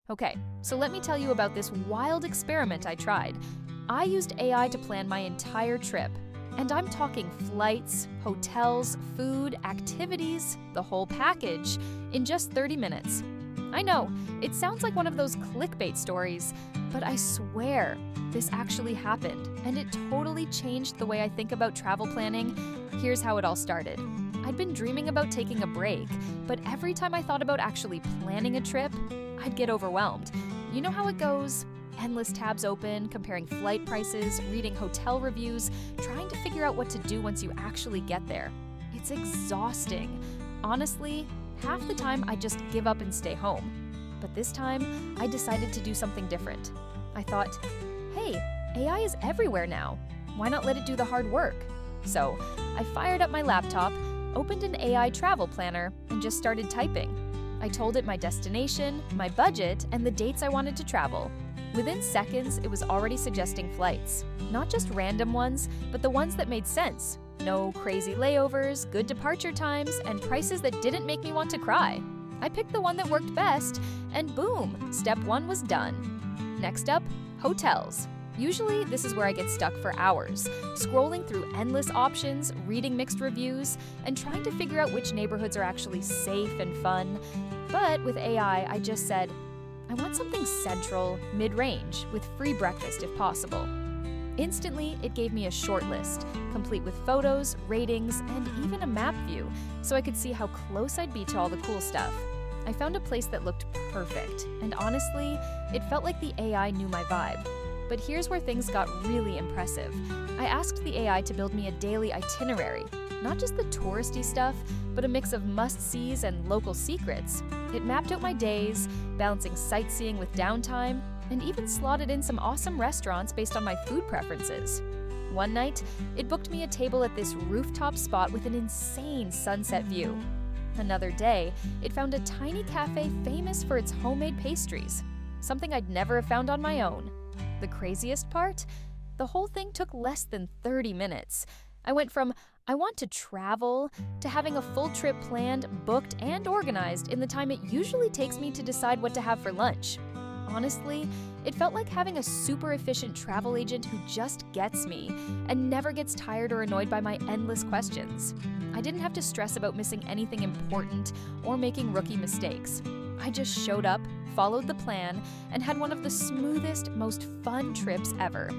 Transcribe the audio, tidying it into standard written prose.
Okay, so let me tell you about this wild experiment I tried. I used AI to plan my entire trip, and I'm talking flights, hotels, food, activities, the whole package, in just 30 minutes. I know, it sounds like one of those clickbait stories, but I swear, this actually happened, and it totally changed the way I think about travel planning. Here's how it all started. I'd been dreaming about taking a break, but every time I thought about actually planning a trip, I'd get overwhelmed. You know how it goes? Endless tabs open, comparing flight prices, reading hotel reviews, trying to figure out what to do once you actually get there. It's exhausting. Honestly, half the time I just give up and stay home. But this time, I decided to do something different. I thought, hey, AI is everywhere now. Why not let it do the hard work? So, I fired up my laptop, opened an AI travel planner, and just started typing. I told it my destination, my budget, and the dates I wanted to travel. Within seconds, it was already suggesting flights. Not just random ones, but the ones that made sense. No crazy layovers, good departure times, and prices that didn't make me want to cry. I picked the one that worked best, and boom, step one was done. Next up, hotels. Usually, this is where I get stuck for hours, scrolling through endless options, reading mixed reviews, and trying to figure out which neighborhoods are actually safe and fun. But with AI, I just said, I want something central, mid-range, with free breakfast if possible. Instantly, it gave me a short list, complete with photos, ratings, and even a map view, so I could see how close I'd be to all the cool stuff. I found a place that looked perfect, and honestly, it felt like the AI knew my vibe. But here's where things got really impressive. I asked the AI to build me a daily itinerary, not just the touristy stuff, but a mix of must-sees and local secrets. It mapped out my days, balancing sightseeing with downtime, and even slotted in some awesome restaurants based on my food preferences. One night, it booked me a table at this rooftop spot with an insane sunset view. Another day, it found a tiny cafe famous for its homemade pastries, something I'd never have found on my own. The craziest part? The whole thing took less than 30 minutes. I went from, I want to travel, to having a full trip planned, booked, and organized in the time it usually takes me to decide what to have for lunch. Honestly, it felt like having a super efficient travel agent who just gets me and never gets tired or annoyed by my endless questions. I didn't have to stress about missing anything important or making rookie mistakes. I just showed up, followed the plan, and had one of the smoothest, most fun trips ever.